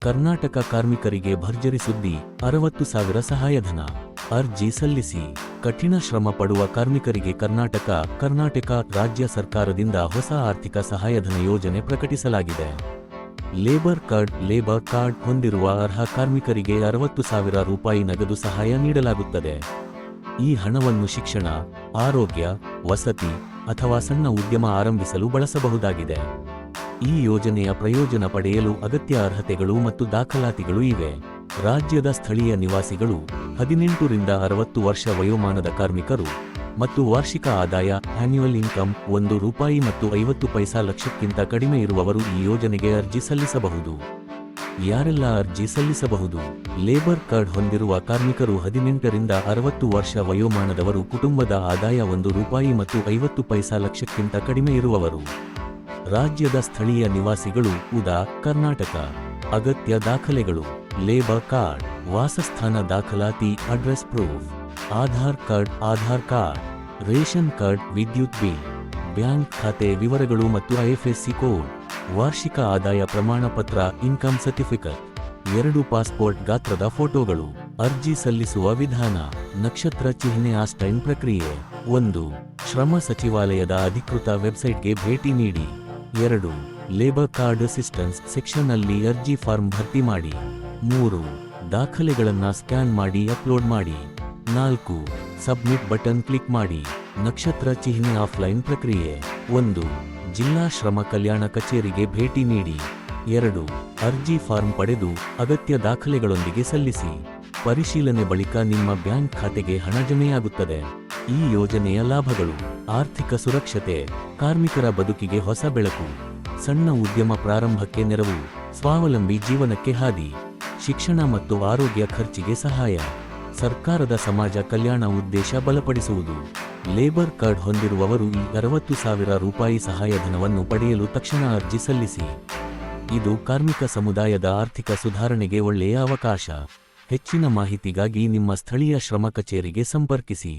ಕರ್ನಾಟಕ ಕಾರ್ಮಿಕರಿಗೆ ಭರ್ಜರಿ ಸುದ್ದಿ, 60,000 ಸಹಾಯಧನ. ಅರ್ಜಿ ಸಲ್ಲಿಸಿ. ಕಠಿಣ ಶ್ರಮ ಪಡುವ ಕಾರ್ಮಿಕರಿಗೆ ಕರ್ನಾಟಕ ರಾಜ್ಯ ಸರ್ಕಾರದಿಂದ ಹೊಸ ಆರ್ಥಿಕ ಸಹಾಯಧನ ಯೋಜನೆ ಪ್ರಕಟಿಸಲಾಗಿದೆ. ಲೇಬರ್ ಕಾರ್ಡ್ ಹೊಂದಿರುವ ಅರ್ಹ ಕಾರ್ಮಿಕರಿಗೆ 60,000 ರೂಪಾಯಿ ನಗದು ಸಹಾಯ ನೀಡಲಾಗುತ್ತದೆ. ಈ ಹಣವನ್ನು ಶಿಕ್ಷಣ, ಆರೋಗ್ಯ, ವಸತಿ ಅಥವಾ ಸಣ್ಣ ಉದ್ಯಮ ಆರಂಭಿಸಲು ಬಳಸಬಹುದಾಗಿದೆ. ಈ ಯೋಜನೆಯ ಪ್ರಯೋಜನ ಪಡೆಯಲು ಅಗತ್ಯ ಅರ್ಹತೆಗಳು ಮತ್ತು ದಾಖಲಾತಿಗಳು ಇವೆ. ರಾಜ್ಯದ ಸ್ಥಳೀಯ ನಿವಾಸಿಗಳು, 18 ರಿಂದ 60 ವರ್ಷ ವಯೋಮಾನದ ಕಾರ್ಮಿಕರು ಮತ್ತು ವಾರ್ಷಿಕ ಆದಾಯ ಆನ್ಯುವಲ್ ಇನ್ಕಮ್ ₹1 ಮತ್ತು 50 ಪೈಸಾ ಲಕ್ಷಕ್ಕಿಂತ ಕಡಿಮೆ ಇರುವವರು ಈ ಯೋಜನೆಗೆ ಅರ್ಜಿ ಸಲ್ಲಿಸಬಹುದು. ಯಾರೆಲ್ಲ ಅರ್ಜಿ ಸಲ್ಲಿಸಬಹುದು? ಲೇಬರ್ ಕಾರ್ಡ್ ಹೊಂದಿರುವ ಕಾರ್ಮಿಕರು, 18 ರಿಂದ 60 ವರ್ಷ ವಯೋಮಾನದವರು, ಕುಟುಂಬದ ಆದಾಯ ₹1 ಮತ್ತು 50 ಪೈಸಾ ಲಕ್ಷಕ್ಕಿಂತ ಕಡಿಮೆ ಇರುವವರು. ರಾಜ್ಯದ ಸ್ಥಳೀಯ ನಿವಾಸಿಗಳು, ಕರ್ನಾಟಕ. ಅಗತ್ಯ ದಾಖಲೆಗಳು: ಲೇಬರ್ ಕಾರ್ಡ್, ವಾಸಸ್ಥಾನ ದಾಖಲಾತಿ, address proof, Aadhaar card, ration card, ವಿದ್ಯುತ್ ಬಿಲ್, ಬ್ಯಾಂಕ್ ಖಾತೆ ವಿವರಗಳು ಮತ್ತು IFSC ಕೋಡ್, ವಾರ್ಷಿಕ ಆದಾಯ ಪ್ರಮಾಣ ಪತ್ರ, ಇನ್ಕಮ್ ಸರ್ಟಿಫಿಕೇಟ್, 2 ಪಾಸ್ಪೋರ್ಟ್ ಗಾತ್ರದ ಫೋಟೋಗಳು. ಅರ್ಜಿ ಸಲ್ಲಿಸುವ ವಿಧಾನ: ನಕ್ಷತ್ರ ಚಿಹ್ನೆ ಆನ್ಲೈನ್ ಪ್ರಕ್ರಿಯೆ. 1. ಶ್ರಮ ಸಚಿವಾಲಯದ ಅಧಿಕೃತ ವೆಬ್ಸೈಟ್ಗೆ ಭೇಟಿ ನೀಡಿ. 2. ಲೇಬರ್ ಕಾರ್ಡ್ ಅಸಿಸ್ಟೆನ್ಸ್ ಸೆಕ್ಷನ್ ಅಲ್ಲಿ ಅರ್ಜಿ ಫಾರ್ಮ್ ಭರ್ತಿ ಮಾಡಿ. 3. ದಾಖಲೆಗಳನ್ನು ಸ್ಕ್ಯಾನ್ ಮಾಡಿ ಅಪ್ಲೋಡ್ ಮಾಡಿ. 4. ಸಬ್ಮಿಟ್ ಬಟನ್ ಕ್ಲಿಕ್ ಮಾಡಿ. ನಕ್ಷತ್ರ ಚಿಹ್ನೆ ಆಫ್ಲೈನ್ ಪ್ರಕ್ರಿಯೆ. 1. ಜಿಲ್ಲಾ ಶ್ರಮ ಕಲ್ಯಾಣ ಕಚೇರಿಗೆ ಭೇಟಿ ನೀಡಿ. 2. ಅರ್ಜಿ ಫಾರ್ಮ್ ಪಡೆದು ಅಗತ್ಯ ದಾಖಲೆಗಳೊಂದಿಗೆ ಸಲ್ಲಿಸಿ. ಪರಿಶೀಲನೆ ಬಳಿಕ ನಿಮ್ಮ ಬ್ಯಾಂಕ್ ಖಾತೆಗೆ ಹಣ ಜಮೆಯಾಗುತ್ತದೆ. ಈ ಯೋಜನೆಯ ಲಾಭಗಳು: ಆರ್ಥಿಕ ಸುರಕ್ಷತೆ, ಕಾರ್ಮಿಕರ ಬದುಕಿಗೆ ಹೊಸ ಬೆಳಕು, ಸಣ್ಣ ಉದ್ಯಮ ಪ್ರಾರಂಭಕ್ಕೆ ನೆರವು, ಸ್ವಾವಲಂಬಿ ಜೀವನಕ್ಕೆ ಹಾದಿ, ಶಿಕ್ಷಣ ಮತ್ತು ಆರೋಗ್ಯ ಖರ್ಚಿಗೆ ಸಹಾಯ, ಸರ್ಕಾರದ ಸಮಾಜ ಕಲ್ಯಾಣ ಉದ್ದೇಶ ಬಲಪಡಿಸುವುದು. ಲೇಬರ್ ಕಾರ್ಡ್ ಹೊಂದಿರುವವರು ಈ 60,000 ರೂಪಾಯಿ ಸಹಾಯಧನವನ್ನು ಪಡೆಯಲು ತಕ್ಷಣ ಅರ್ಜಿ ಸಲ್ಲಿಸಿ. ಇದು ಕಾರ್ಮಿಕ ಸಮುದಾಯದ ಆರ್ಥಿಕ ಸುಧಾರಣೆಗೆ ಒಳ್ಳೆಯ ಅವಕಾಶ. ಹೆಚ್ಚಿನ ಮಾಹಿತಿಗಾಗಿ ನಿಮ್ಮ ಸ್ಥಳೀಯ ಶ್ರಮ ಕಚೇರಿಗೆ ಸಂಪರ್ಕಿಸಿ.